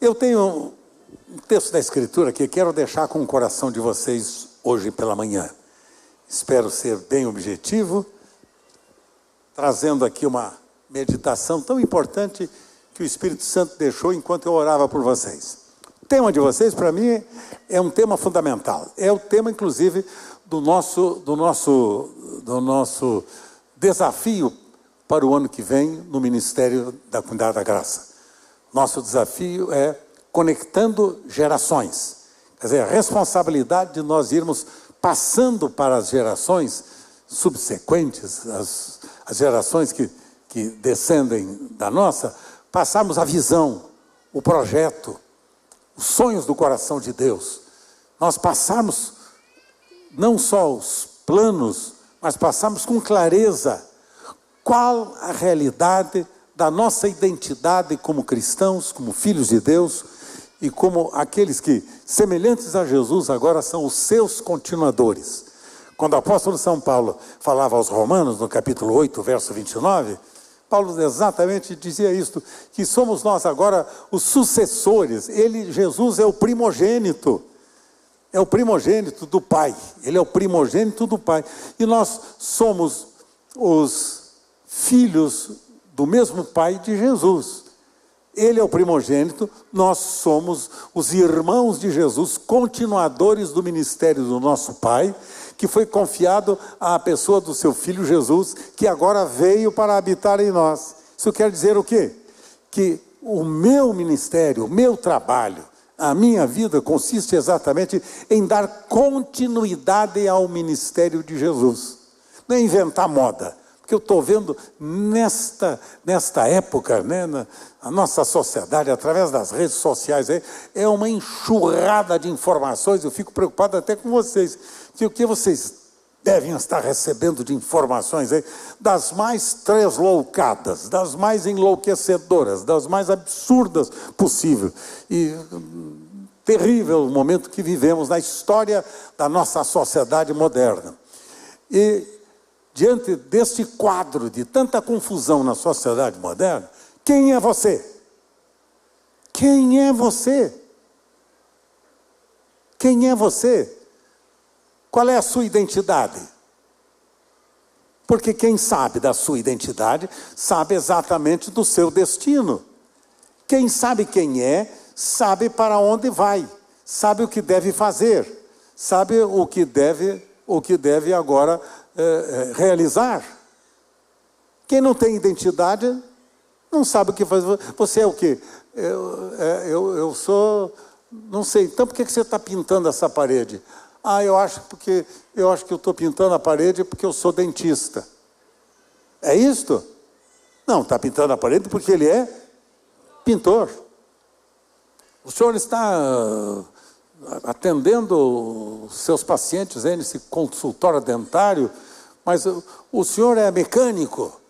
Eu tenho um texto da Escritura que quero deixar com o coração de vocês hoje pela manhã. Espero ser bem objetivo, trazendo aqui uma meditação tão importante que o Espírito Santo deixou enquanto eu orava por vocês. O tema de vocês, para mim, é um tema fundamental. É o tema, inclusive, do nosso desafio para o ano que vem no Ministério da Comunidade da Graça. Nosso desafio é conectando gerações. Quer dizer, a responsabilidade de nós irmos passando para as gerações subsequentes, as gerações que descendem da nossa, passarmos a visão, o projeto, os sonhos do coração de Deus. Nós passarmos não só os planos, mas passarmos com clareza qual a realidade da nossa identidade como cristãos, como filhos de Deus, e como aqueles que, semelhantes a Jesus, agora são os seus continuadores. Quando o apóstolo São Paulo falava aos Romanos, no capítulo 8, verso 29, Paulo exatamente dizia isto, que somos nós agora os sucessores. Jesus, é o primogênito do Pai, ele é o primogênito do Pai, e nós somos os filhos do mesmo Pai de Jesus. Ele é o primogênito, nós somos os irmãos de Jesus, continuadores do ministério do nosso Pai, que foi confiado à pessoa do seu Filho Jesus, que agora veio para habitar em nós. Isso quer dizer o quê? Que o meu ministério, o meu trabalho, a minha vida consiste exatamente em dar continuidade ao ministério de Jesus. Não é inventar moda. Que eu estou vendo nesta época, né, a nossa sociedade, através das redes sociais, é uma enxurrada de informações. Eu fico preocupado até com vocês, que o que vocês devem estar recebendo de informações das mais tresloucadas, das mais enlouquecedoras, das mais absurdas possível. E terrível o momento que vivemos na história da nossa sociedade moderna. E diante deste quadro de tanta confusão na sociedade moderna, quem é você? Quem é você? Quem é você? Qual é a sua identidade? Porque quem sabe da sua identidade, sabe exatamente do seu destino. Quem sabe quem é, sabe para onde vai, sabe o que deve fazer, sabe o que deve agora realizar. Quem não tem identidade não sabe o que fazer. Você é o quê? Eu sou, não sei. Então por que você está pintando essa parede? Eu acho que eu estou pintando a parede porque eu sou dentista. É isto? Não, está pintando a parede porque ele é pintor. O senhor está atendendo os seus pacientes aí nesse consultório dentário, mas o senhor é mecânico?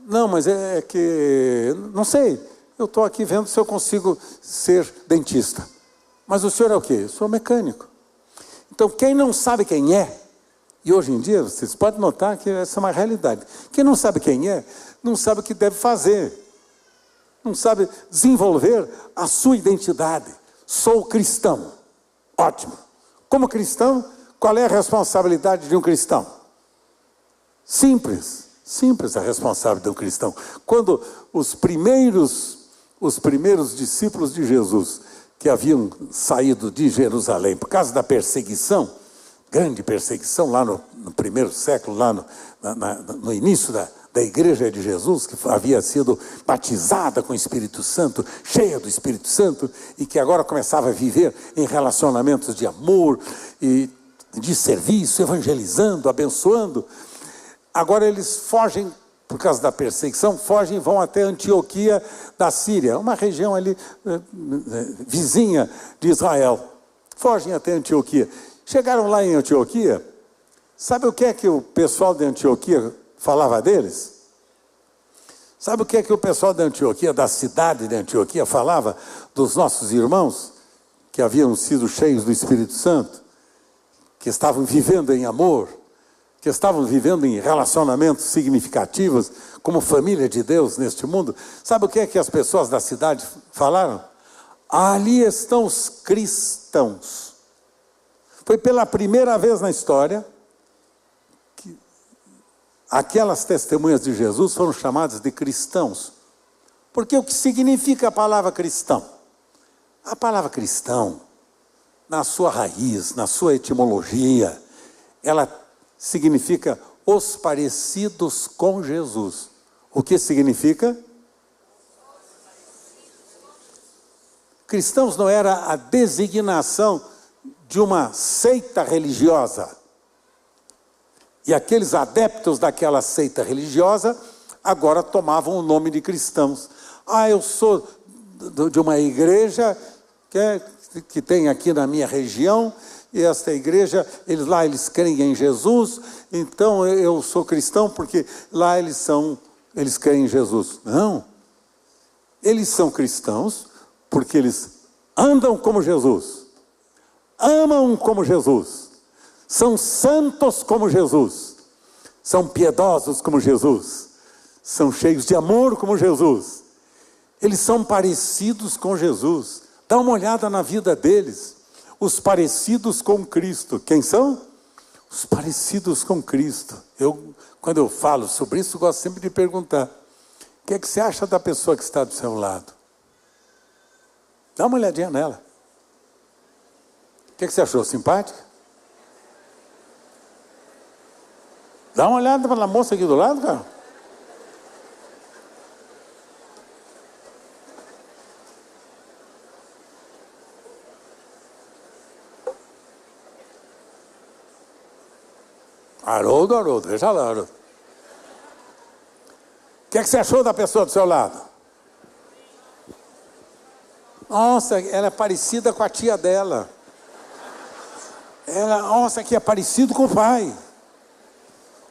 Não, mas é que, não sei, eu estou aqui vendo se eu consigo ser dentista. Mas o senhor é o quê? Eu sou mecânico. Então, quem não sabe quem é, e hoje em dia, vocês podem notar que essa é uma realidade, quem não sabe quem é, não sabe o que deve fazer, não sabe desenvolver a sua identidade. Sou cristão. Ótimo. Como cristão, qual é a responsabilidade de um cristão? Simples a responsabilidade de um cristão. Quando os primeiros discípulos de Jesus, que haviam saído de Jerusalém por causa da perseguição, grande perseguição lá no primeiro século, lá no início da igreja de Jesus, que havia sido batizada com o Espírito Santo, cheia do Espírito Santo, e que agora começava a viver em relacionamentos de amor e de serviço, evangelizando, abençoando. Agora eles fogem, por causa da perseguição, fogem e vão até Antioquia da Síria, uma região ali vizinha de Israel. Fogem até Antioquia. Chegaram lá em Antioquia, sabe o que o pessoal de Antioquia falava deles? Sabe o que o pessoal de Antioquia, da cidade de Antioquia, falava dos nossos irmãos que haviam sido cheios do Espírito Santo, que estavam vivendo em amor? que estavam vivendo em relacionamentos significativos, como família de Deus neste mundo, sabe o que é que as pessoas da cidade falaram? Ali estão os cristãos. Foi pela primeira vez na história que aquelas testemunhas de Jesus foram chamadas de cristãos. Porque o que significa a palavra cristão? A palavra cristão, na sua raiz, na sua etimologia, ela significa os parecidos com Jesus. O que significa? Cristãos não era a designação de uma seita religiosa. E aqueles adeptos daquela seita religiosa agora tomavam o nome de cristãos. Eu sou de uma igreja que tem aqui na minha região, e esta igreja, eles creem em Jesus, então eu sou cristão porque lá eles creem em Jesus. Não, eles são cristãos porque eles andam como Jesus, amam como Jesus, são santos como Jesus, são piedosos como Jesus, são cheios de amor como Jesus, eles são parecidos com Jesus. Dá uma olhada na vida deles. Os parecidos com Cristo. Quem são? Os parecidos com Cristo. Quando eu falo sobre isso, gosto sempre de perguntar: o que é que você acha da pessoa que está do seu lado? Dá uma olhadinha nela. O que é que você achou? Simpática? Dá uma olhada para a moça aqui do lado, cara. Haroldo, deixa lá, Haroldo. O que é que você achou da pessoa do seu lado? Nossa, ela é parecida com a tia dela. Nossa, que é parecido com o pai.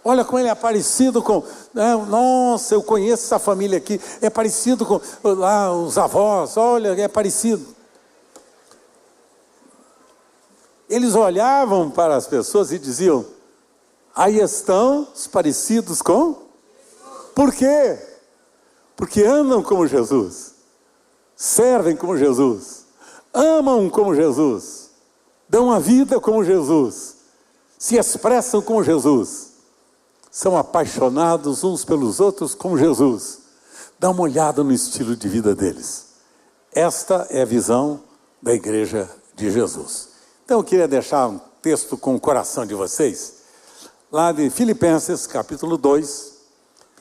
Olha como ele é parecido com... Nossa, eu conheço essa família aqui. É parecido com lá os avós. Olha, é parecido. Eles olhavam para as pessoas e diziam: aí estão os parecidos com... Por quê? Porque andam como Jesus, servem como Jesus, amam como Jesus, dão a vida como Jesus, se expressam como Jesus, são apaixonados uns pelos outros como Jesus. Dá uma olhada no estilo de vida deles. Esta é a visão da igreja de Jesus. Então eu queria deixar um texto com o coração de vocês, lá de Filipenses, capítulo 2.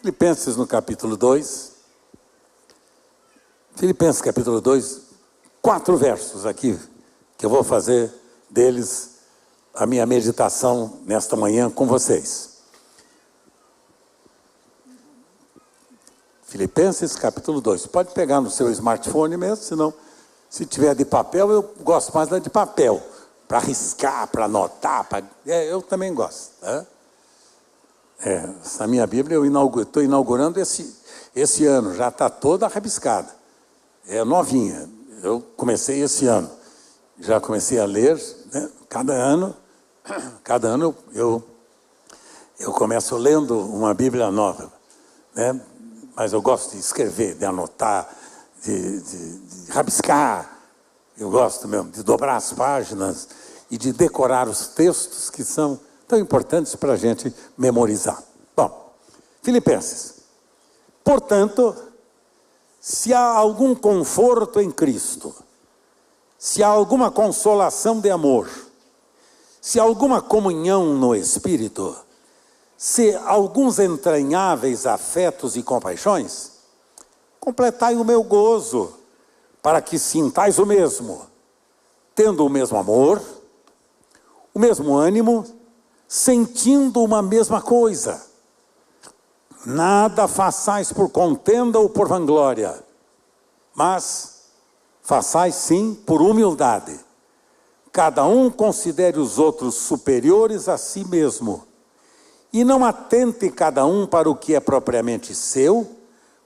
Filipenses no capítulo 2. Filipenses capítulo 2, 4 versos aqui, que eu vou fazer deles a minha meditação nesta manhã com vocês. Filipenses capítulo 2. Pode pegar no seu smartphone mesmo, senão, se tiver de papel, eu gosto mais da de papel, para riscar, para anotar, eu também gosto, tá? Essa minha Bíblia eu estou inaugurando esse ano, já está toda rabiscada, é novinha, eu comecei esse ano, já comecei a ler, né? Cada ano eu começo lendo uma Bíblia nova, né? Mas eu gosto de escrever, de anotar, de rabiscar, eu gosto mesmo de dobrar as páginas e de decorar os textos que são tão importantes para a gente memorizar. Bom, Filipenses. Portanto, se há algum conforto em Cristo, se há alguma consolação de amor, se há alguma comunhão no Espírito, se há alguns entranháveis afetos e compaixões, completai o meu gozo, para que sintais o mesmo, tendo o mesmo amor, o mesmo ânimo, sentindo uma mesma coisa. Nada façais por contenda ou por vanglória, mas façais sim por humildade. Cada um considere os outros superiores a si mesmo, e não atente cada um para o que é propriamente seu,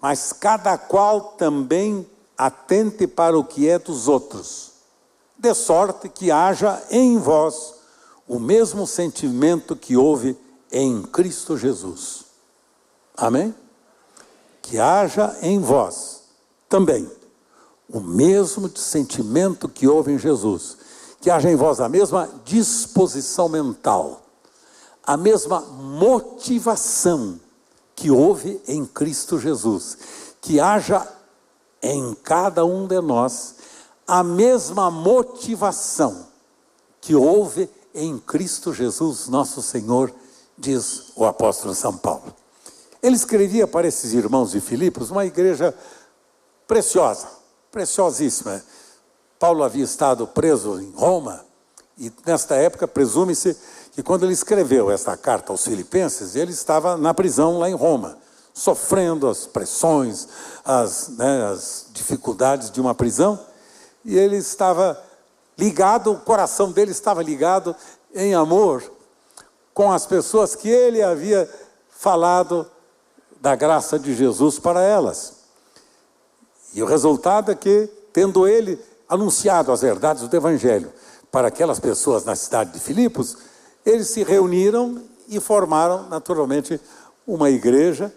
mas cada qual também atente para o que é dos outros, de sorte que haja em vós o mesmo sentimento que houve em Cristo Jesus. Amém? Que haja em vós também o mesmo sentimento que houve em Jesus. Que haja em vós a mesma disposição mental, a mesma motivação que houve em Cristo Jesus. Que haja em cada um de nós a mesma motivação que houve em Cristo Jesus, nosso Senhor, diz o apóstolo São Paulo. Ele escrevia para esses irmãos de Filipos uma igreja preciosa, preciosíssima. Paulo havia estado preso em Roma, e nesta época presume-se que quando ele escreveu esta carta aos Filipenses, ele estava na prisão lá em Roma, sofrendo as pressões, as dificuldades de uma prisão, e ele estava ligado, o coração dele estava ligado em amor com as pessoas que ele havia falado da graça de Jesus para elas. E o resultado é que, tendo ele anunciado as verdades do Evangelho para aquelas pessoas na cidade de Filipos, eles se reuniram e formaram, naturalmente, uma igreja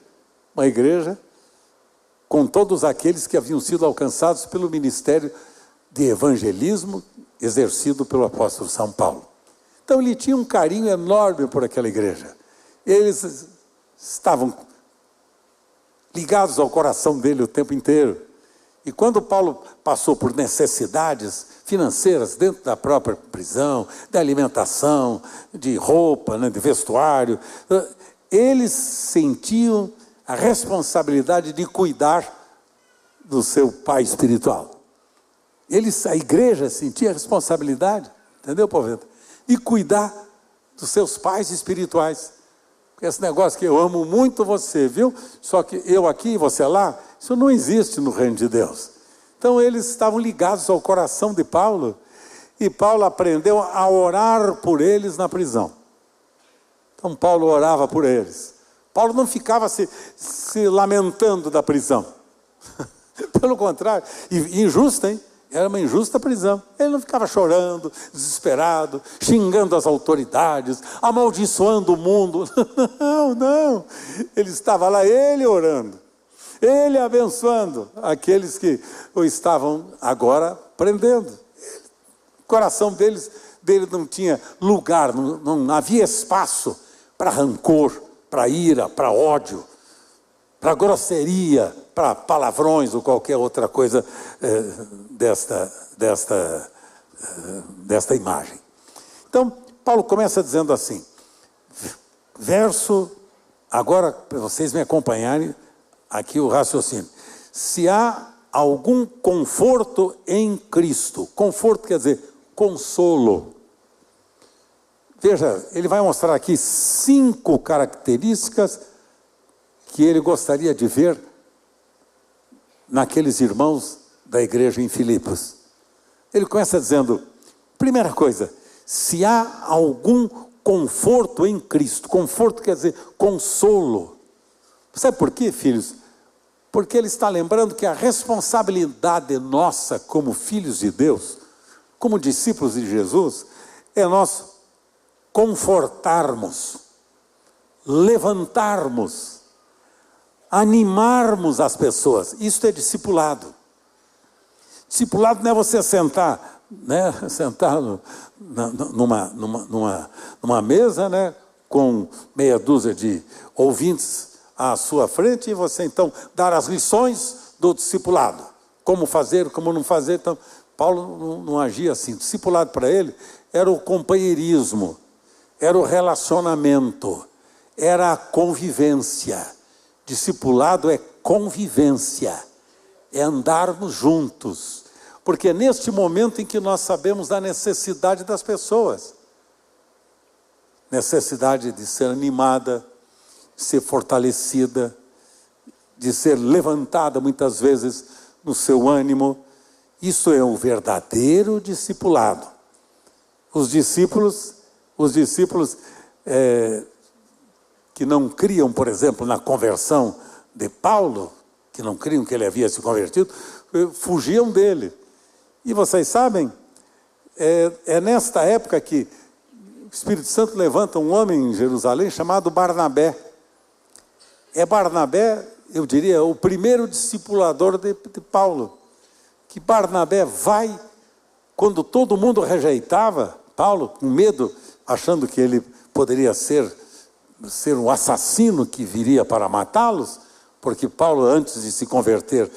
com todos aqueles que haviam sido alcançados pelo ministério de evangelismo exercido pelo apóstolo São Paulo. Então ele tinha um carinho enorme por aquela igreja. Eles estavam ligados ao coração dele o tempo inteiro. E quando Paulo passou por necessidades financeiras dentro da própria prisão, de alimentação, de roupa, de vestuário, eles sentiam a responsabilidade de cuidar do seu pai espiritual. A igreja sentia a responsabilidade, entendeu, Poveda? De cuidar dos seus pais espirituais. Esse negócio que eu amo muito você, viu? Só que eu aqui e você lá, isso não existe no reino de Deus. Então eles estavam ligados ao coração de Paulo, e Paulo aprendeu a orar por eles na prisão. Então Paulo orava por eles. Paulo não ficava se lamentando da prisão. Pelo contrário, e injusta, hein? Era uma injusta prisão. Ele não ficava chorando, desesperado, xingando as autoridades, amaldiçoando o mundo. Não. Ele estava lá, ele orando, ele abençoando aqueles que o estavam agora prendendo. O coração dele não tinha lugar, não havia espaço para rancor, para ira, para ódio, para grosseria, para palavrões ou qualquer outra coisa desta imagem. Então, Paulo começa dizendo assim, verso, agora para vocês me acompanharem aqui o raciocínio. Se há algum conforto em Cristo, conforto quer dizer consolo. Veja, ele vai mostrar aqui 5 características que ele gostaria de ver naqueles irmãos da igreja em Filipos. Ele começa dizendo, primeira coisa, se há algum conforto em Cristo. Conforto quer dizer consolo. Sabe por quê, filhos? Porque ele está lembrando que a responsabilidade nossa como filhos de Deus, como discípulos de Jesus, é nós confortarmos, levantarmos, animarmos as pessoas. Isso é discipulado. Discipulado não é você sentar, sentar numa mesa, com meia dúzia de ouvintes à sua frente, e você então dar as lições do discipulado. Como fazer, como não fazer. Então, Paulo não agia assim. Discipulado para ele era o companheirismo, era o relacionamento, era a convivência. Discipulado é convivência, é andarmos juntos, porque é neste momento em que nós sabemos da necessidade das pessoas, necessidade de ser animada, de ser fortalecida, de ser levantada muitas vezes no seu ânimo. Isso é o verdadeiro discipulado. Os discípulos que não criam, por exemplo, na conversão de Paulo, que não criam que ele havia se convertido, fugiam dele. E vocês sabem, é nesta época que Espírito Santo levanta um homem em Jerusalém chamado Barnabé. É Barnabé, eu diria, o primeiro discipulador de Paulo. Que Barnabé vai, quando todo mundo rejeitava Paulo, com medo, achando que ele poderia ser um assassino que viria para matá-los, porque Paulo, antes de se converter,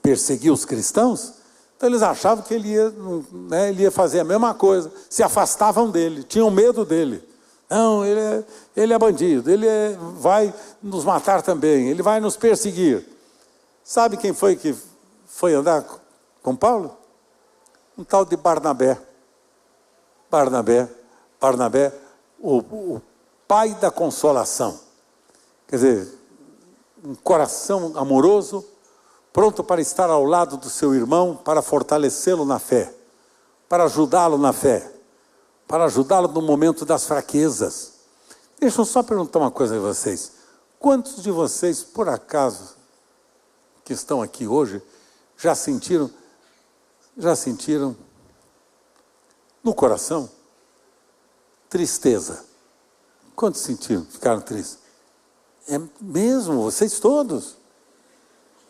perseguia os cristãos. Então eles achavam que ele ia fazer a mesma coisa, se afastavam dele, tinham medo dele. Não, ele é bandido, vai nos matar também, ele vai nos perseguir. Sabe quem foi que foi andar com Paulo? Um tal de Barnabé. Barnabé, o pai da consolação. Quer dizer, um coração amoroso, pronto para estar ao lado do seu irmão, para fortalecê-lo na fé, para ajudá-lo na fé, para ajudá-lo no momento das fraquezas. Deixa eu só perguntar uma coisa a vocês. Quantos de vocês, por acaso, que estão aqui hoje, já sentiram no coração tristeza? Quantos sentiram? Ficaram tristes? É mesmo? Vocês todos?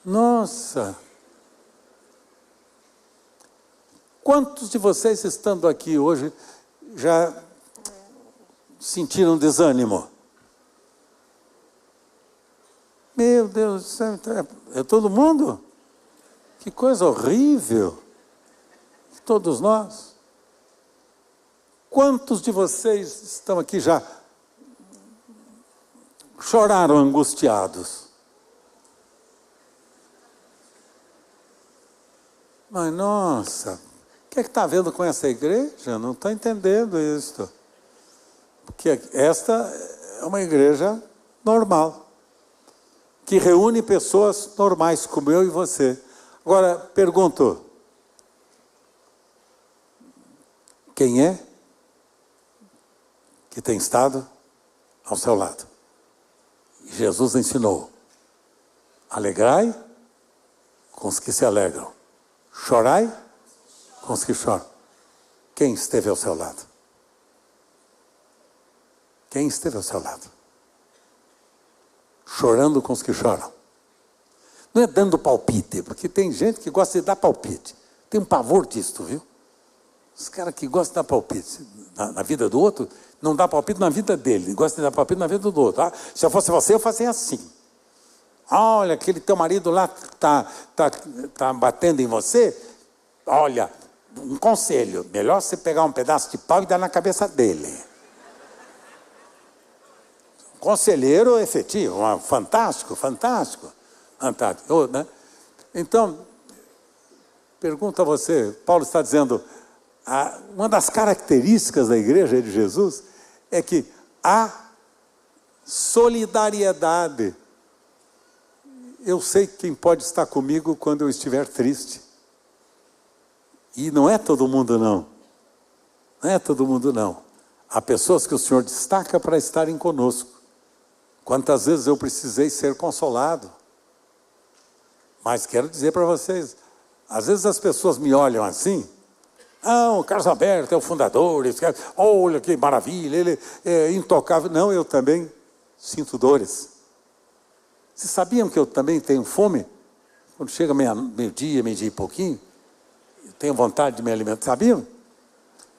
Nossa! Quantos de vocês estando aqui hoje já sentiram desânimo? Meu Deus do céu, é todo mundo? Que coisa horrível! Todos nós. Quantos de vocês estão aqui já choraram angustiados? Mas, nossa, o que é que está havendo com essa igreja? Não estou entendendo isso. Porque esta é uma igreja normal, que reúne pessoas normais, como eu e você. Agora, pergunto, quem é que tem estado ao seu lado? Jesus ensinou: alegrai com os que se alegram, chorai com os que choram. Quem esteve ao seu lado? Quem esteve ao seu lado? Chorando com os que choram. Não é dando palpite, porque tem gente que gosta de dar palpite. Tem um pavor disso, viu? Os caras que gostam de dar palpite na vida do outro, não dá palpite na vida dele, gosta de dar palpite na vida do outro. Se eu fosse você, eu fazia assim. Olha, aquele teu marido lá tá batendo em você. Olha, um conselho, melhor você pegar um pedaço de pau e dar na cabeça dele. Conselheiro efetivo, fantástico. Né? Então, pergunto a você, Paulo está dizendo, uma das características da igreja de Jesus é que há solidariedade. Eu sei quem pode estar comigo quando eu estiver triste. E não é todo mundo, não. Não é todo mundo, não. Há pessoas que o Senhor destaca para estarem conosco. Quantas vezes eu precisei ser consolado. Mas quero dizer para vocês, às vezes as pessoas me olham assim, o Carlos Alberto é o fundador, olha que maravilha, ele é intocável. Não, eu também sinto dores. Vocês sabiam que eu também tenho fome? Quando chega meio-dia e pouquinho, eu tenho vontade de me alimentar. Sabiam?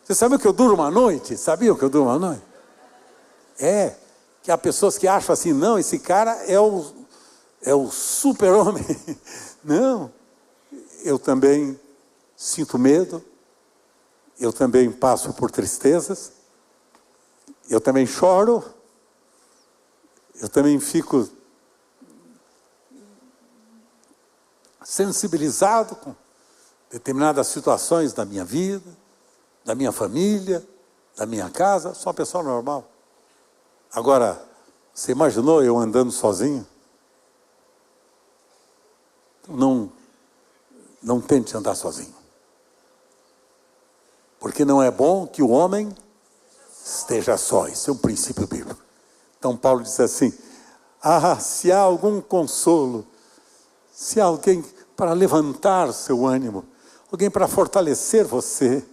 Vocês sabiam que eu duro uma noite? Sabiam que eu duro uma noite? Que há pessoas que acham assim, não, esse cara é o super-homem. Não, eu também sinto medo, eu também passo por tristezas, eu também choro, eu também fico sensibilizado com determinadas situações da minha vida, da minha família, da minha casa. Sou uma pessoa normal. Agora, você imaginou eu andando sozinho? Não tente andar sozinho. Porque não é bom que o homem esteja só. Isso é um princípio bíblico. Então Paulo diz assim, se há algum consolo, se há alguém para levantar seu ânimo, alguém para fortalecer você,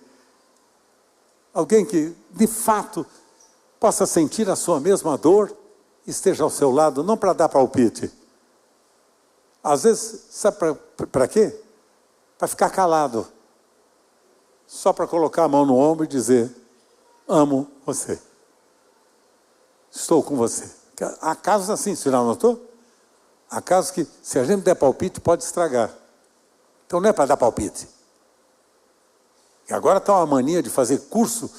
alguém que de fato possa sentir a sua mesma dor, esteja ao seu lado, não para dar palpite. Às vezes, sabe para quê? Para ficar calado. Só para colocar a mão no ombro e dizer, amo você. Estou com você. Há casos assim, você já notou? Há casos que, se a gente der palpite, pode estragar. Então não é para dar palpite. E agora está uma mania de fazer cursos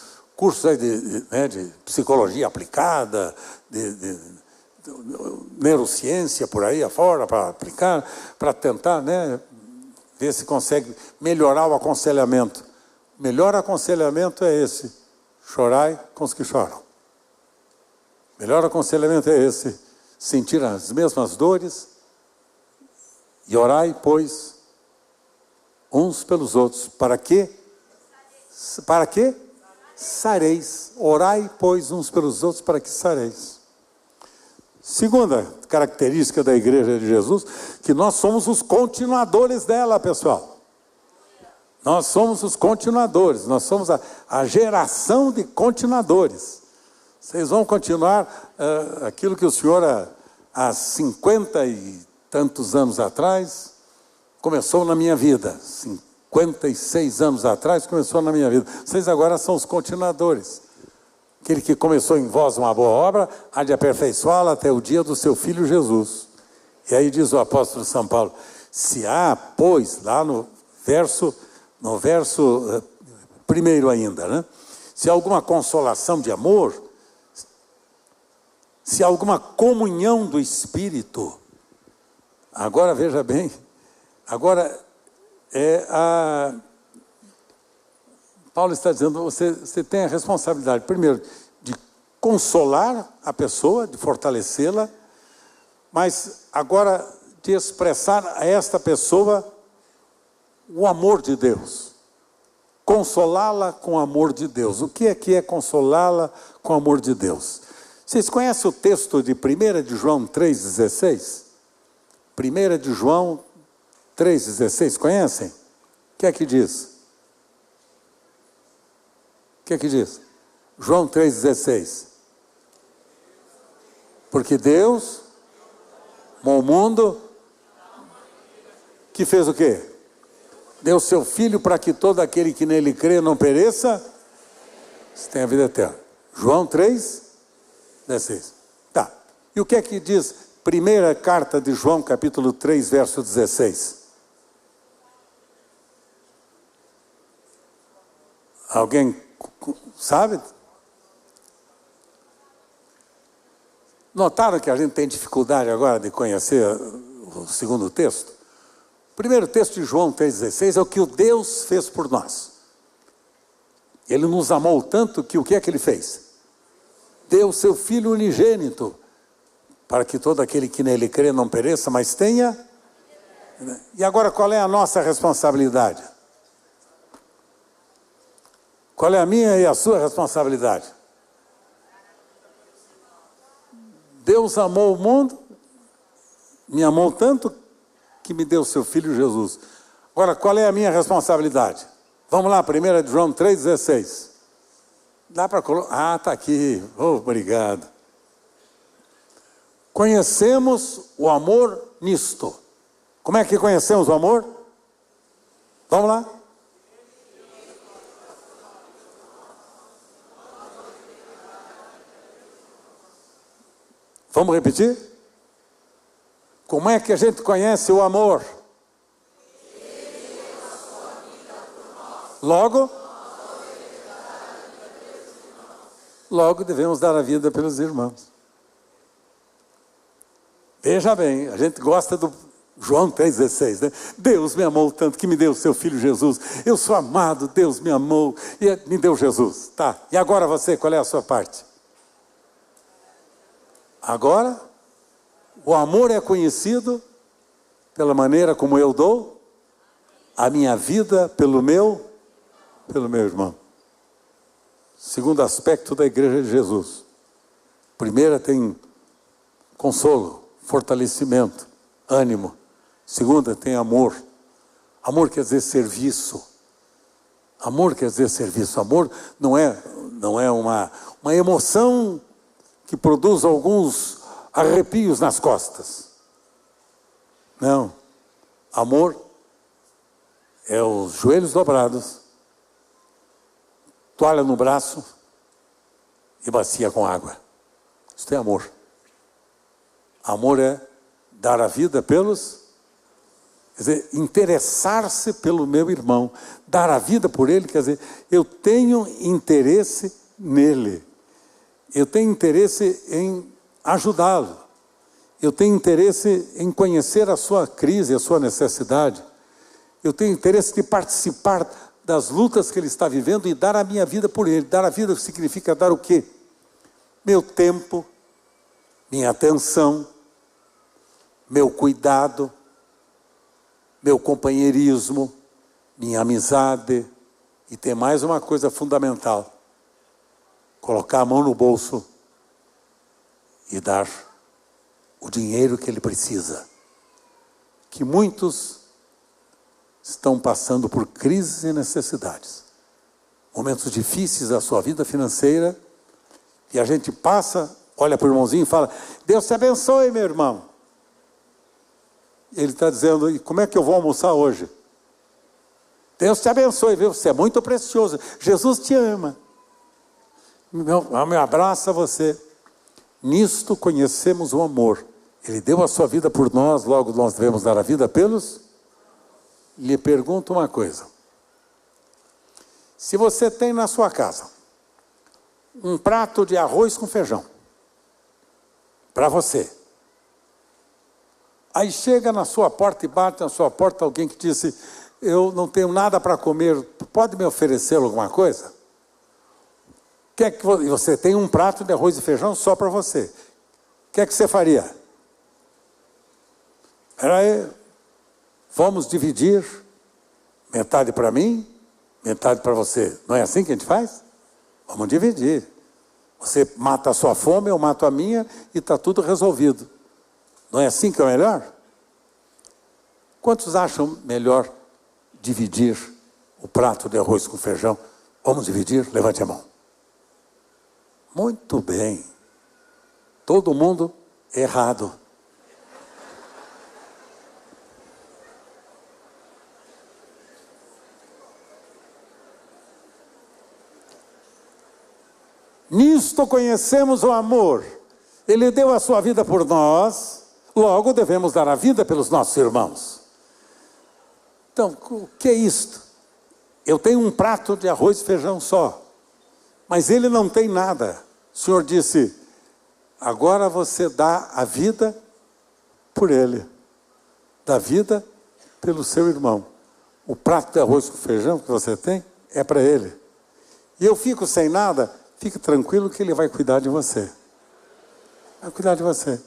aí de psicologia aplicada, de neurociência por aí afora, para aplicar, para tentar, ver se consegue melhorar o aconselhamento. O melhor aconselhamento é esse: chorai com os que choram. O melhor aconselhamento é esse: sentir as mesmas dores e orai, pois, uns pelos outros. Para quê? Para quê? Sareis. Orai, pois, uns pelos outros, para que sareis. Segunda característica da Igreja de Jesus, que nós somos os continuadores dela, pessoal. Nós somos os continuadores, nós somos a geração de continuadores. Vocês vão continuar aquilo que o senhor, há 50 e tantos anos atrás, começou na minha vida. 56 anos atrás começou na minha vida. Vocês agora são os continuadores. Aquele que começou em vós uma boa obra, há de aperfeiçoá-la até o dia do seu Filho Jesus. E aí diz o apóstolo São Paulo, se há, pois, lá no verso primeiro ainda, se há alguma consolação de amor, se há alguma comunhão do Espírito, agora veja bem, agora Paulo está dizendo, você tem a responsabilidade, primeiro, de consolar a pessoa, de fortalecê-la, mas agora de expressar a esta pessoa o amor de Deus. Consolá-la com o amor de Deus. O que é consolá-la com o amor de Deus? Vocês conhecem o texto de 1 de João 3,16? 1 de João 3,16, conhecem? O que é que diz? O que é que diz? João 3,16. Porque Deus amou o mundo, que fez o quê? Deu seu Filho para que todo aquele que nele crê não pereça, tenha a vida eterna. João 3,16. Tá. E o que é que diz? Primeira carta de João, capítulo 3, verso 16. Alguém sabe? Notaram que a gente tem dificuldade agora de conhecer o segundo texto? O primeiro texto de João 3,16 é o que o Deus fez por nós. Ele nos amou tanto que o que é que ele fez? Deu seu Filho unigênito, para que todo aquele que nele crê não pereça, mas tenha. E agora qual é a nossa responsabilidade? Qual é a minha e a sua responsabilidade? Deus amou o mundo, me amou tanto que me deu seu Filho Jesus. Agora, qual é a minha responsabilidade? Vamos lá, 1 de João 3,16. Dá para colocar? Está aqui. Obrigado. Conhecemos o amor nisto. Como é que conhecemos o amor? Vamos lá. Vamos repetir? Como é que a gente conhece o amor? Logo devemos dar a vida pelos irmãos. Veja bem, a gente gosta do João 3,16, né? Deus me amou tanto que me deu o seu Filho Jesus. Eu sou amado, Deus me amou e me deu Jesus. Tá, e agora você, qual é a sua parte? Agora, o amor é conhecido pela maneira como eu dou a minha vida pelo meu irmão. Segundo aspecto da Igreja de Jesus. Primeira tem consolo, fortalecimento, ânimo. Segunda tem amor. Amor quer dizer serviço. Amor quer dizer serviço. Amor não é uma emoção que produz alguns arrepios nas costas. Não. Amor é os joelhos dobrados, toalha no braço e bacia com água. Isso é amor. Amor é dar a vida pelos... Quer dizer, interessar-se pelo meu irmão, dar a vida por ele, quer dizer, eu tenho interesse nele, eu tenho interesse em ajudá-lo, eu tenho interesse em conhecer a sua crise, a sua necessidade, eu tenho interesse de participar das lutas que ele está vivendo e dar a minha vida por ele. Dar a vida significa dar o quê? Meu tempo, minha atenção, meu cuidado, meu companheirismo, minha amizade, e tem mais uma coisa fundamental: colocar a mão no bolso e dar o dinheiro que ele precisa. Que muitos estão passando por crises e necessidades, momentos difíceis da sua vida financeira, e a gente passa, olha para o irmãozinho e fala: Deus te abençoe, meu irmão. Ele está dizendo: e como é que eu vou almoçar hoje? Deus te abençoe, viu? Você é muito precioso. Jesus te ama. Me abraça você. Nisto conhecemos o amor. Ele deu a sua vida por nós, logo nós devemos dar a vida pelos... Lhe pergunto uma coisa. Se você tem na sua casa um prato de arroz com feijão, para você, aí chega na sua porta e bate na sua porta alguém que disse: eu não tenho nada para comer, pode me oferecer alguma coisa? Você tem um prato de arroz e feijão só para você. O que é que você faria? Peraí, vamos dividir, metade para mim, metade para você. Não é assim que a gente faz? Vamos dividir. Você mata a sua fome, eu mato a minha e está tudo resolvido. Não é assim que é melhor? Quantos acham melhor dividir o prato de arroz com feijão? Vamos dividir? Levante a mão. Muito bem. Todo mundo errado. Nisto conhecemos o amor. Ele deu a sua vida por nós, logo devemos dar a vida pelos nossos irmãos. Então, o que é isto? Eu tenho um prato de arroz e feijão só, mas ele não tem nada. O Senhor disse: agora você dá a vida por ele, dá vida pelo seu irmão. O prato de arroz com feijão que você tem é para ele. E eu fico sem nada. Fique tranquilo que ele vai cuidar de você. Vai cuidar de você.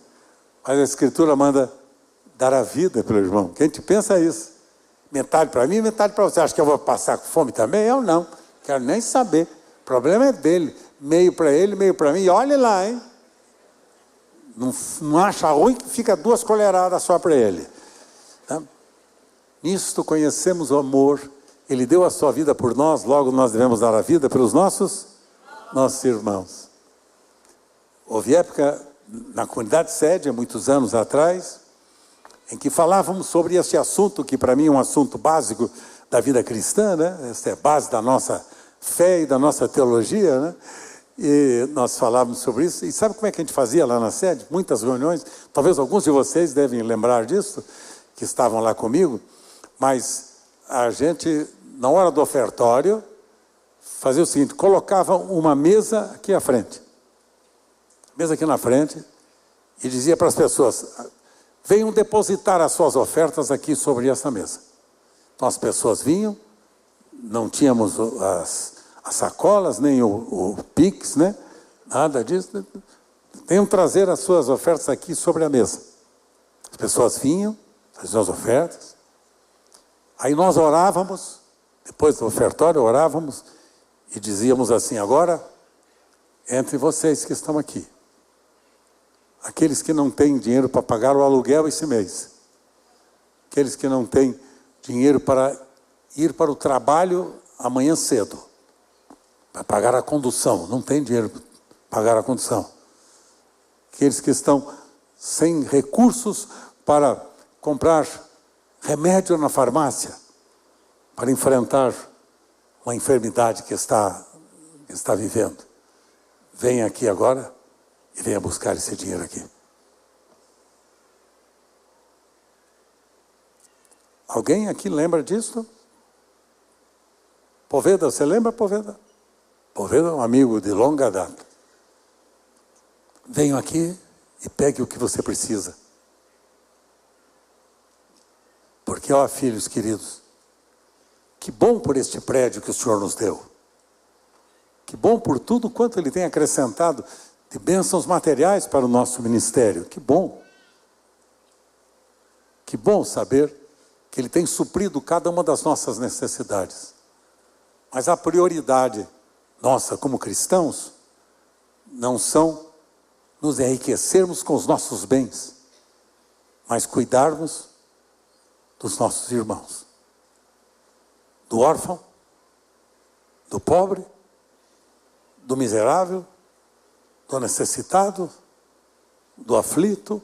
Mas a Escritura manda dar a vida pelo irmão. Que a gente pensa isso. Metade para mim, metade para você. Acha que eu vou passar com fome também? Eu não. Quero nem saber. O problema é dele. Meio para ele, meio para mim. E olhe lá, hein? Não acha ruim que fica 2 colheradas só para ele. Tá? Nisto conhecemos o amor. Ele deu a sua vida por nós, logo nós devemos dar a vida pelos nossos irmãos. Houve época na comunidade sede, há muitos anos atrás, em que falávamos sobre esse assunto, que para mim é um assunto básico da vida cristã, né? Essa é a base da nossa fé e da nossa teologia, né? E nós falávamos sobre isso. E sabe como é que a gente fazia lá na sede? Muitas reuniões, talvez alguns de vocês devem lembrar disso, que estavam lá comigo, mas a gente, na hora do ofertório, fazia o seguinte: colocava uma mesa aqui à frente, mesa aqui na frente, e dizia para as pessoas: venham depositar as suas ofertas aqui sobre essa mesa. Então as pessoas vinham, não tínhamos as sacolas, nem o Pix, né? Nada disso. Venham trazer as suas ofertas aqui sobre a mesa. As pessoas vinham, faziam as ofertas. Aí nós orávamos, depois do ofertório orávamos, e dizíamos assim: agora, entre vocês que estão aqui, aqueles que não têm dinheiro para pagar o aluguel esse mês, aqueles que não têm dinheiro para ir para o trabalho amanhã cedo. Vai pagar a condução, não tem dinheiro para pagar a condução. Aqueles que estão sem recursos para comprar remédio na farmácia, para enfrentar uma enfermidade que está vivendo. Venha aqui agora e venha buscar esse dinheiro aqui. Alguém aqui lembra disso? Poveda, você lembra, Poveda? Poveda é um amigo de longa data. Venha aqui e pegue o que você precisa. Porque, ó, filhos queridos, que bom por este prédio que o Senhor nos deu. Que bom por tudo quanto Ele tem acrescentado de bênçãos materiais para o nosso ministério. Que bom. Que bom saber que Ele tem suprido cada uma das nossas necessidades. Mas a prioridade nossa como cristãos não são nos enriquecermos com os nossos bens, mas cuidarmos dos nossos irmãos. Do órfão, do pobre, do miserável, do necessitado, do aflito,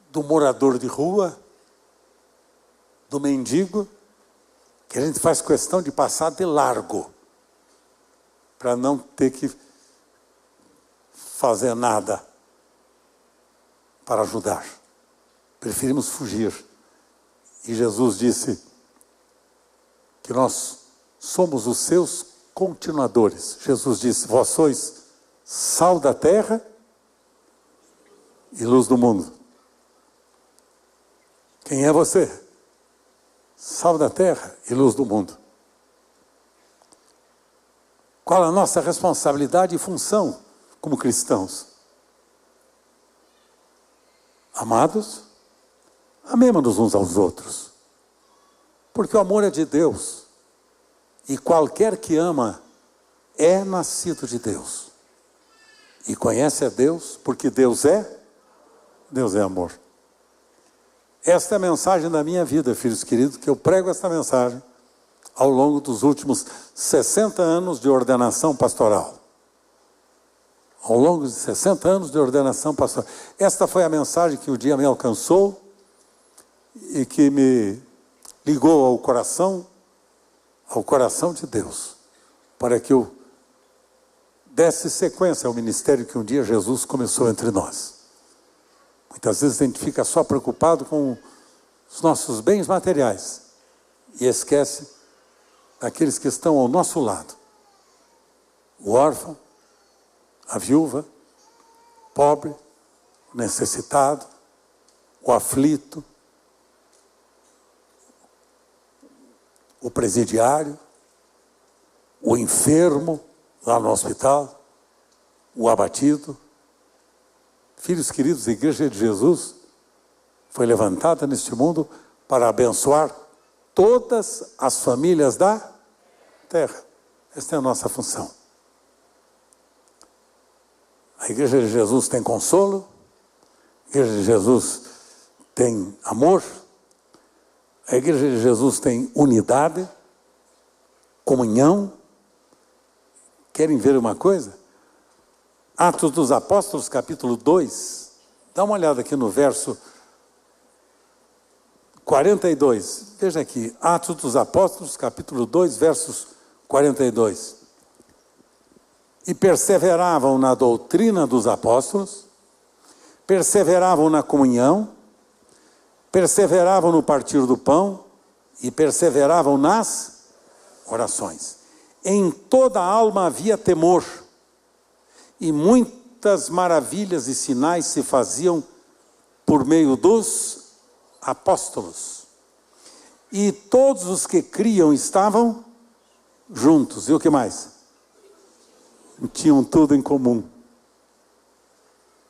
do morador de rua, do mendigo, que a gente faz questão de passar de largo, para não ter que fazer nada para ajudar. Preferimos fugir. E Jesus disse que nós somos os seus continuadores. Jesus disse, vós sois sal da terra e luz do mundo. Quem é você? Sal da terra e luz do mundo. Qual a nossa responsabilidade e função como cristãos? Amados, amemos-nos uns aos outros. Porque o amor é de Deus. E qualquer que ama é nascido de Deus. E conhece a Deus, porque Deus é amor. Esta é a mensagem da minha vida, filhos queridos, que eu prego esta mensagem ao longo dos últimos 60 anos de ordenação pastoral. Ao longo de 60 anos de ordenação pastoral. Esta foi a mensagem que um dia me alcançou e que me ligou ao coração de Deus, para que eu desse sequência ao ministério que um dia Jesus começou entre nós. Muitas vezes a gente fica só preocupado com os nossos bens materiais e esquece daqueles que estão ao nosso lado. O órfão, a viúva, o pobre, o necessitado, o aflito, o presidiário, o enfermo lá no hospital, o abatido. Filhos queridos, a Igreja de Jesus foi levantada neste mundo para abençoar todas as famílias da terra. Esta é a nossa função. A Igreja de Jesus tem consolo, a Igreja de Jesus tem amor, a Igreja de Jesus tem unidade, comunhão. Querem ver uma coisa? Atos dos Apóstolos, capítulo 2. Dá uma olhada aqui no verso 42. Veja aqui, Atos dos Apóstolos, capítulo 2, versos 42. E perseveravam na doutrina dos apóstolos, perseveravam na comunhão, perseveravam no partir do pão e perseveravam nas orações. Em toda a alma havia temor, e muitas maravilhas e sinais se faziam por meio dos apóstolos. E todos os que criam estavam juntos. E o que mais? Tinham tudo em comum.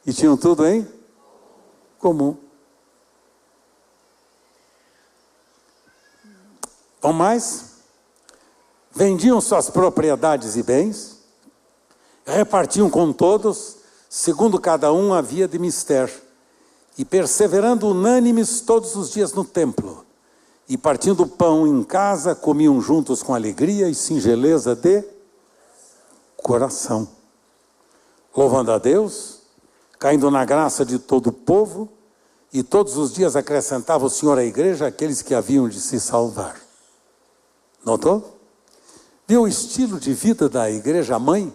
E tinham tudo em comum. Vamos mais? Vendiam suas propriedades e bens, repartiam com todos, segundo cada um havia de mister, e perseverando unânimes todos os dias no templo, e partindo o pão em casa, comiam juntos com alegria e singeleza de coração, louvando a Deus, caindo na graça de todo o povo, e todos os dias acrescentava o Senhor à igreja aqueles que haviam de se salvar. Notou? Viu o estilo de vida da igreja mãe?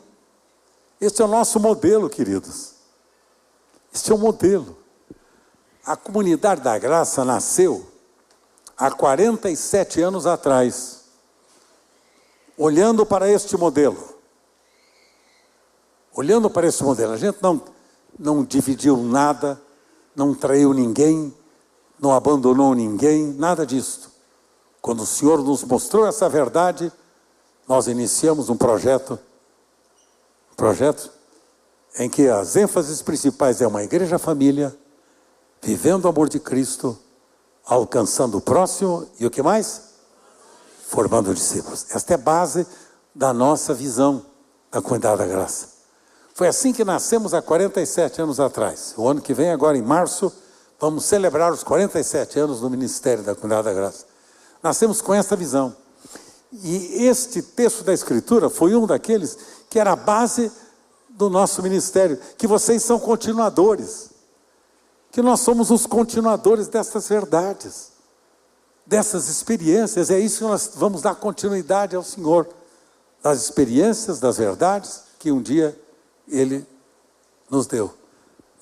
Este é o nosso modelo, queridos. Este é o modelo. A comunidade da graça nasceu há 47 anos atrás, olhando para este modelo. Olhando para esse modelo, a gente não dividiu nada, não traiu ninguém, não abandonou ninguém, nada disso. Quando o Senhor nos mostrou essa verdade, nós iniciamos um projeto em que as ênfases principais é uma igreja família, vivendo o amor de Cristo, alcançando o próximo e o que mais? Formando discípulos. Esta é a base da nossa visão da comunidade da graça. Foi assim que nascemos há 47 anos atrás. O ano que vem, agora em março, vamos celebrar os 47 anos do Ministério da Comunidade da Graça. Nascemos com essa visão. E este texto da Escritura foi um daqueles que era a base do nosso ministério, que vocês são continuadores, que nós somos os continuadores dessas verdades, dessas experiências. É isso que nós vamos dar continuidade ao Senhor, das experiências, das verdades que um dia Ele nos deu,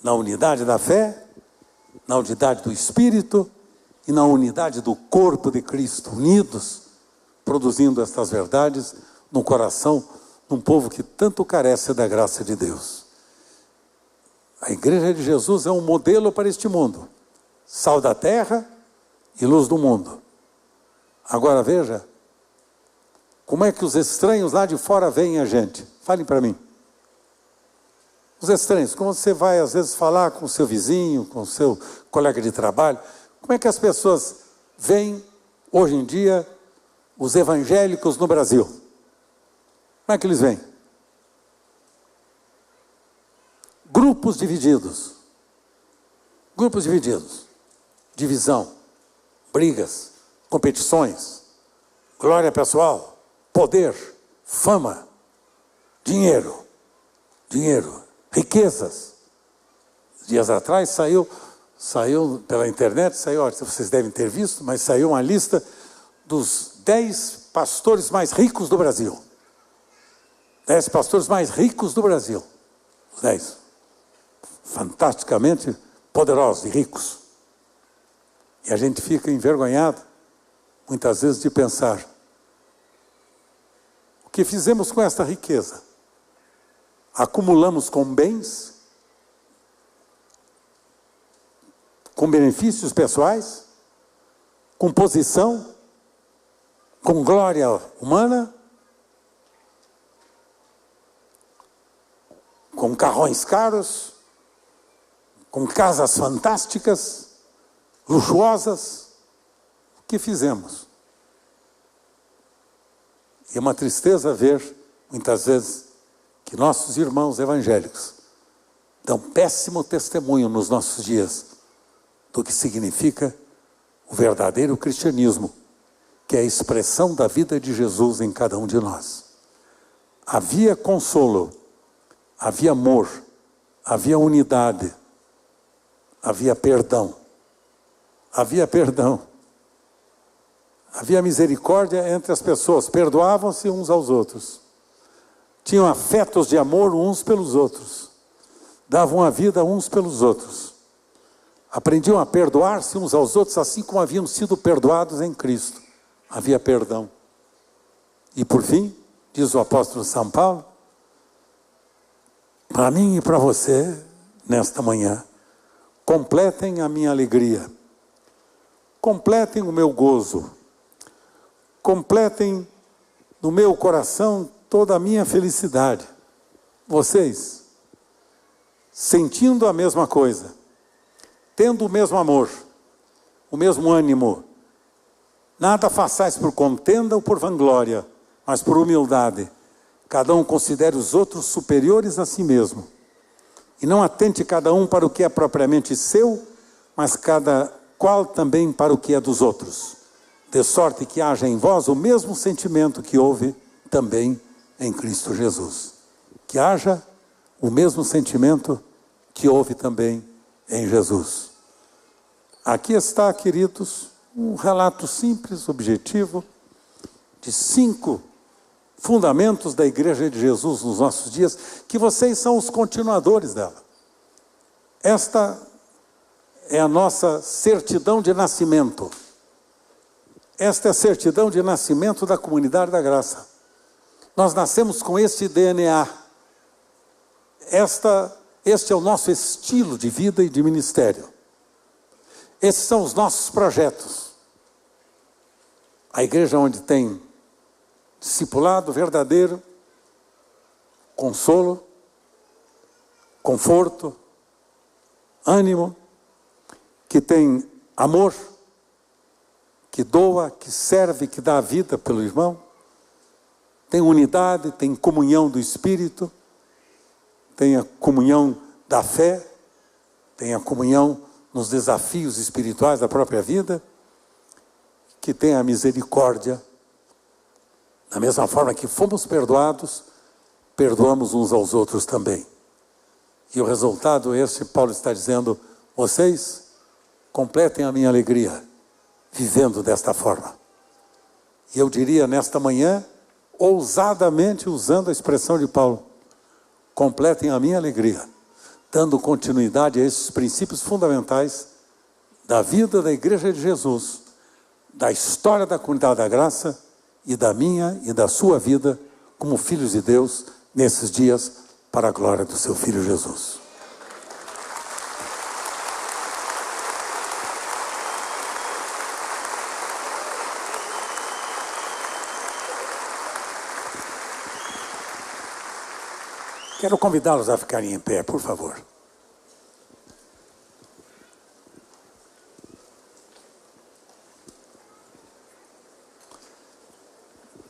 na unidade da fé, na unidade do Espírito e na unidade do corpo de Cristo, unidos, produzindo estas verdades no coração de um povo que tanto carece da graça de Deus. A igreja de Jesus é um modelo para este mundo, sal da terra e luz do mundo. Agora veja, como é que os estranhos lá de fora veem a gente? Falem para mim. Os estranhos, como você vai às vezes falar com o seu vizinho, com o seu colega de trabalho, como é que as pessoas veem hoje em dia os evangélicos no Brasil? Como é que eles veem? Grupos divididos. Grupos divididos. Divisão, brigas, competições, glória pessoal, poder, fama, dinheiro, riquezas. Dias atrás saiu pela internet, vocês devem ter visto, mas saiu uma lista dos 10 pastores mais ricos do Brasil. 10 pastores mais ricos do Brasil. Os 10. Fantasticamente poderosos e ricos. E a gente fica envergonhado, muitas vezes, de pensar: o que fizemos com esta riqueza? Acumulamos com bens, com benefícios pessoais, com posição, com glória humana, com carrões caros, com casas fantásticas, luxuosas. O que fizemos? E é uma tristeza ver, muitas vezes, que nossos irmãos evangélicos dão péssimo testemunho nos nossos dias do que significa o verdadeiro cristianismo, que é a expressão da vida de Jesus em cada um de nós. Havia consolo, havia amor, havia unidade, havia perdão. Havia perdão. Havia misericórdia entre as pessoas, perdoavam-se uns aos outros. Tinham afetos de amor uns pelos outros. Davam a vida uns pelos outros. Aprendiam a perdoar-se uns aos outros, assim como haviam sido perdoados em Cristo. Havia perdão. E por fim, diz o apóstolo São Paulo, para mim e para você, nesta manhã, completem a minha alegria, completem o meu gozo, completem no meu coração toda a minha felicidade. Vocês, sentindo a mesma coisa, tendo o mesmo amor, o mesmo ânimo, nada façais por contenda ou por vanglória, mas por humildade. Cada um considere os outros superiores a si mesmo. E não atente cada um para o que é propriamente seu, mas cada qual também para o que é dos outros. de sorte que haja em vós o mesmo sentimento que houve também em Cristo Jesus. Que haja o mesmo sentimento que houve também em Jesus. Aqui está, queridos, um relato simples, objetivo, de 5 fundamentos da Igreja de Jesus nos nossos dias, que vocês são os continuadores dela. Esta é a nossa certidão de nascimento. Esta é a certidão de nascimento da comunidade da graça. Nós nascemos com este DNA. Este é o nosso estilo de vida e de ministério. Esses são os nossos projetos. A igreja onde tem discipulado verdadeiro, consolo, conforto, ânimo, que tem amor, que doa, que serve, que dá a vida pelo irmão, tem unidade, tem comunhão do Espírito, tem a comunhão da fé, tem a comunhão nos desafios espirituais da própria vida, que tem a misericórdia. Da mesma forma que fomos perdoados, perdoamos uns aos outros também. E o resultado é esse, Paulo está dizendo, vocês completem a minha alegria, vivendo desta forma. E eu diria nesta manhã, ousadamente usando a expressão de Paulo, completem a minha alegria, dando continuidade a esses princípios fundamentais da vida da Igreja de Jesus, da história da comunidade da graça e da minha e da sua vida como filhos de Deus nesses dias para a glória do seu Filho Jesus. Quero convidá-los a ficarem em pé, por favor.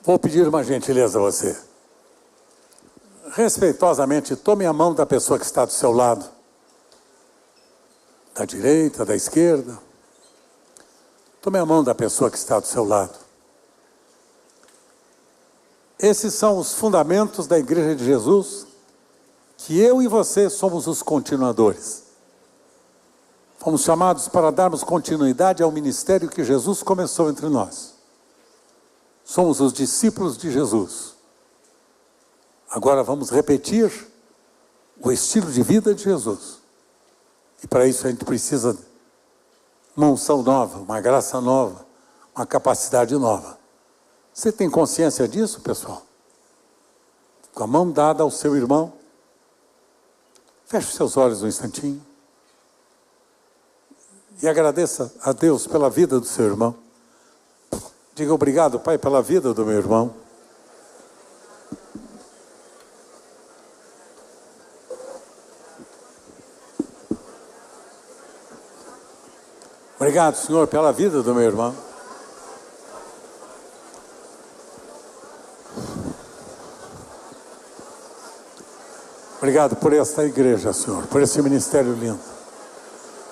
Vou pedir uma gentileza a você. Respeitosamente, tome a mão da pessoa que está do seu lado. Da direita, da esquerda. Tome a mão da pessoa que está do seu lado. Esses são os fundamentos da Igreja de Jesus, que eu e você somos os continuadores. Fomos chamados para darmos continuidade ao ministério que Jesus começou entre nós. Somos os discípulos de Jesus. Agora vamos repetir o estilo de vida de Jesus. E para isso a gente precisa de uma unção nova, uma graça nova, uma capacidade nova. Você tem consciência disso, pessoal? Com a mão dada ao seu irmão. Feche os seus olhos um instantinho. E agradeça a Deus pela vida do seu irmão. Diga obrigado, Pai, pela vida do meu irmão. Obrigado, Senhor, pela vida do meu irmão. Obrigado por esta igreja, Senhor, por esse ministério lindo.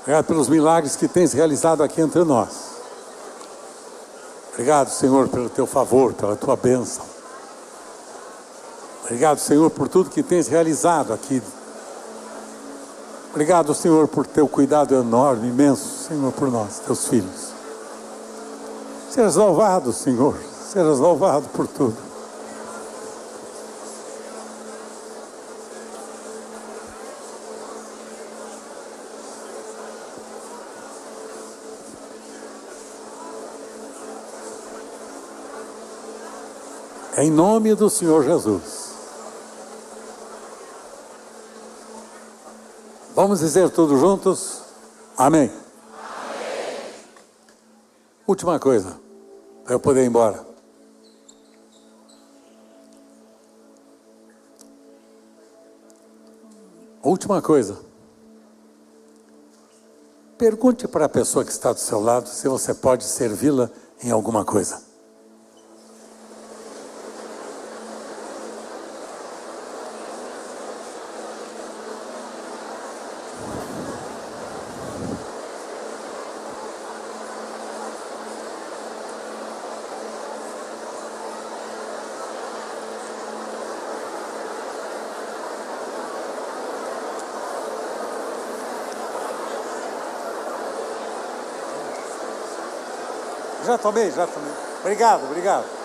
Obrigado pelos milagres que tens realizado aqui entre nós. Obrigado, Senhor, pelo teu favor, pela tua bênção. Obrigado, Senhor, por tudo que tens realizado aqui. Obrigado, Senhor, por teu cuidado enorme, imenso, Senhor, por nós, teus filhos. Sejas louvado, Senhor, sejas louvado por tudo. Em nome do Senhor Jesus. Vamos dizer tudo juntos? Amém. Amém. Última coisa, para eu poder ir embora. Última coisa. Pergunte para a pessoa que está do seu lado se você pode servi-la em alguma coisa. Já tomei. Obrigado.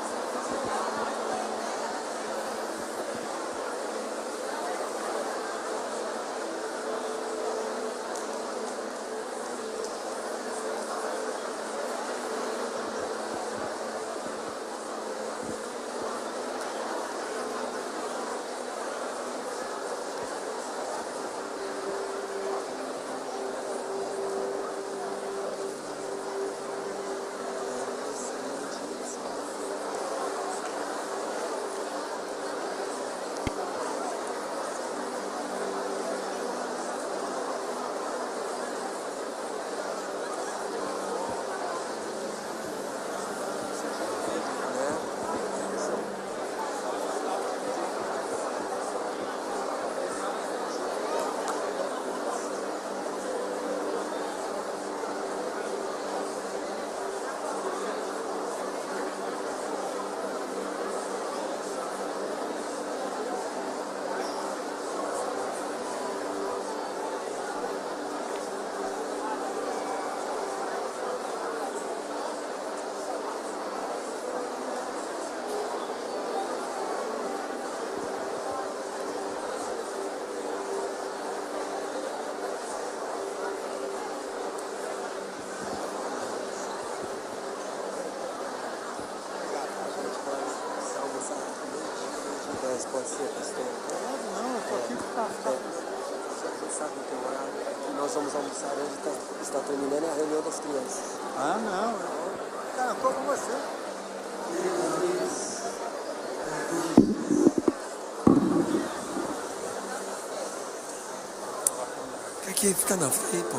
Pode ser, pastor? Não, eu estou aqui para... Você sabe o teu horário? Nós vamos almoçar hoje, está terminando a reunião das crianças. Ah, não. Cara, eu estou com você. Fica aqui, fica aí, pô.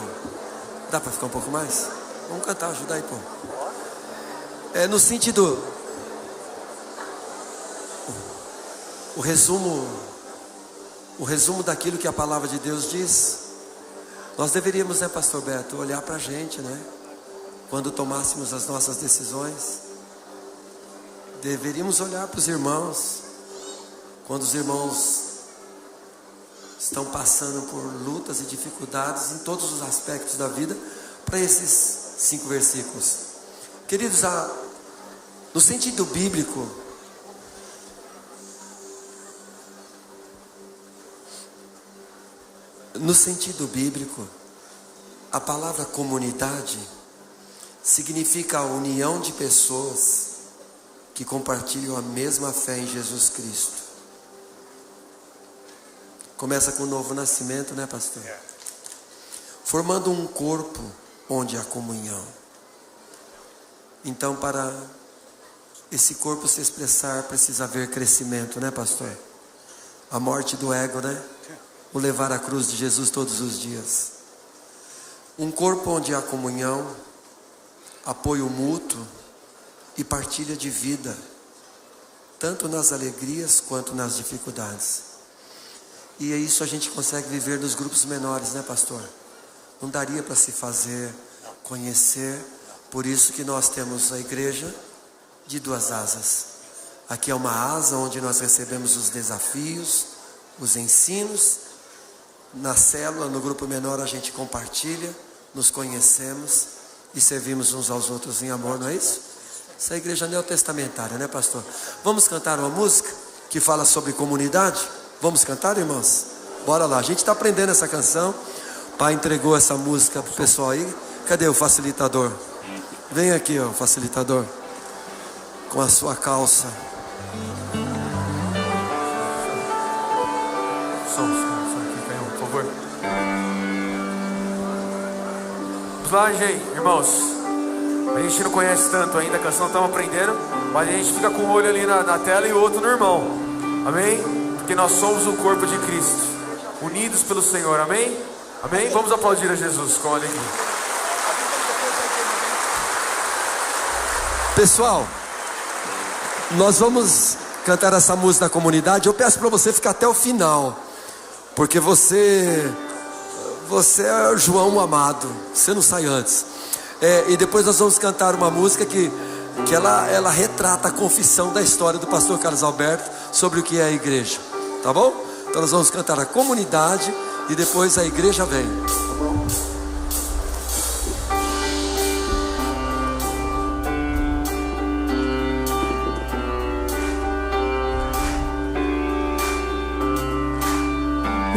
Dá para ficar um pouco mais? Vamos cantar, ajudar aí, pô. No sentido... O resumo daquilo que a palavra de Deus diz. Nós deveríamos, né, pastor Beto, olhar para a gente, né? Quando tomássemos as nossas decisões, deveríamos olhar para os irmãos. Quando os irmãos estão passando por lutas e dificuldades em todos os aspectos da vida, para esses 5 versículos. Queridos, no sentido bíblico, a palavra comunidade significa a união de pessoas que compartilham a mesma fé em Jesus Cristo. Começa com o novo nascimento, né, pastor? Formando um corpo onde há comunhão. Então, para esse corpo se expressar, precisa haver crescimento, né, pastor? A morte do ego, né? O levar a cruz de Jesus todos os dias. Um corpo onde há comunhão, apoio mútuo e partilha de vida, tanto nas alegrias quanto nas dificuldades. E é isso a gente consegue viver nos grupos menores, né, pastor? Não daria para se fazer, conhecer. Por isso que nós temos a igreja de 2 asas. Aqui é uma asa onde nós recebemos os desafios, os ensinos. Na célula, no grupo menor, a gente compartilha, nos conhecemos e servimos uns aos outros em amor, não é isso? Essa é a igreja neotestamentária, né, pastor? Vamos cantar uma música que fala sobre comunidade? Vamos cantar, irmãos? Bora lá, a gente está aprendendo essa canção. O pai entregou essa música pro pessoal aí. Cadê o facilitador? Vem aqui, ó, facilitador, com a sua calça. Vamos lá, gente, irmãos. A gente não conhece tanto ainda a canção, estamos aprendendo, mas a gente fica com o olho ali na tela e o outro no irmão. Amém? Porque nós somos o corpo de Cristo, unidos pelo Senhor. Amém? Amém? Vamos aplaudir a Jesus com alegria. Pessoal, nós vamos cantar essa música da comunidade. Eu peço para você ficar até o final, porque você é João amado, você não sai antes. E depois nós vamos cantar uma música que ela retrata a confissão da história do pastor Carlos Alberto sobre o que é a igreja, tá bom? Então nós vamos cantar a comunidade e depois a igreja vem, tá bom?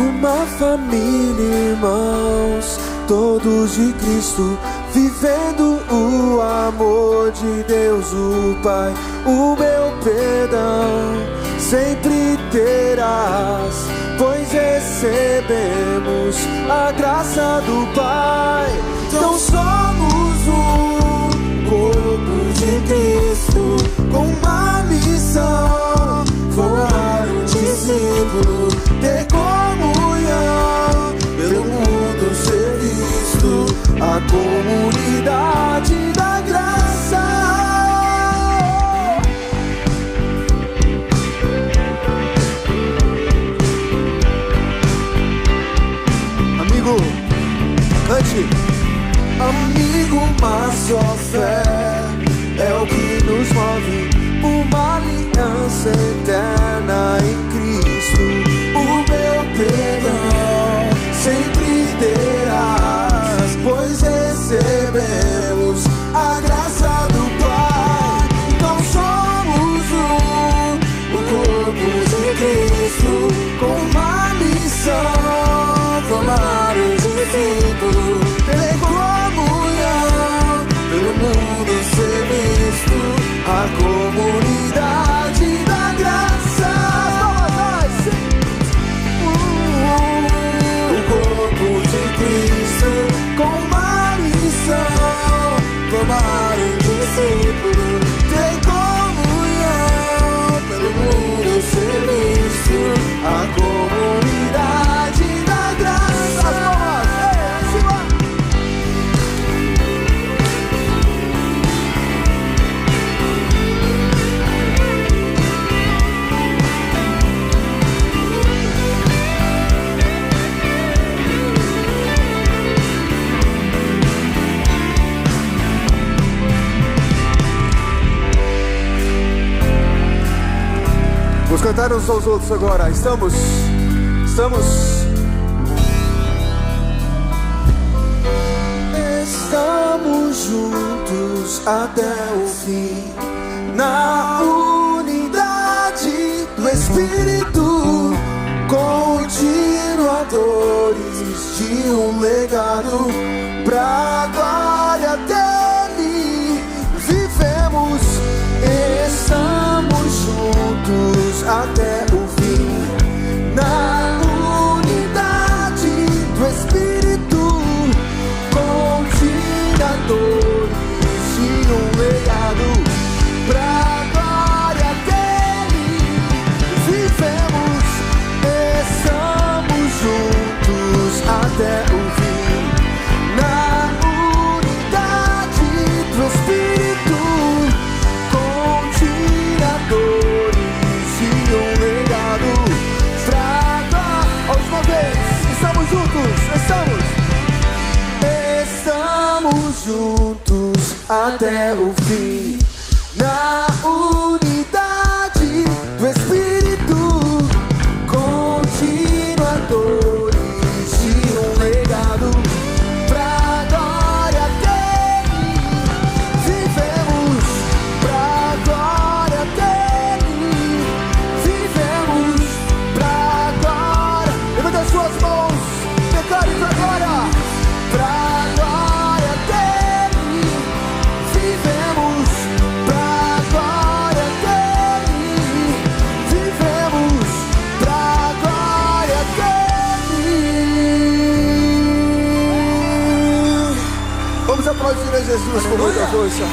Uma família, irmãos, todos de Cristo, vivendo o amor de Deus o Pai. O meu perdão sempre terás, pois recebemos a graça do Pai. Então somos um corpo de Cristo, com uma missão, formar um discípulo, ter comunhão, pelo mundo ser visto, a comunidade da graça. Amigo, cante. Amigo, uma só fé é o que nos move, uma aliança eterna em Cristo. O meu perdão sempre terás, pois recebemos a graça do Pai. Então somos o corpo de Cristo, com uma missão, formar um discípulo, ter comunhão, pelo mundo ser visto, a comunidade da graça. O corpo de Cristo, com uma missão, formar um discípulo, ter comunhão, pelo mundo ser visto, a comunidade da graça. Vamos cantar uns aos outros agora. Estamos juntos até o fim, na unidade do Espírito, continuadores de um legado, pra glória dele vivemos. Estamos juntos até o fim, na unidade do Espírito, continuadores de um legado, pra glória dele vivemos. Estamos juntos até o fim, na unidade do Espírito, continuadores de um legado, pra glória. A última vez, estamos juntos, estamos juntos até o fim, na unidade do Espírito, continuadores de um legado, pra glória dele vivemos, pra glória dele vivemos, pra glória. Levanta as suas mãos, declare pra glória, pra glória dele vivemos, pra glória dele vivemos, pra glória dele. Vamos aplaudir a Jesus com muita força.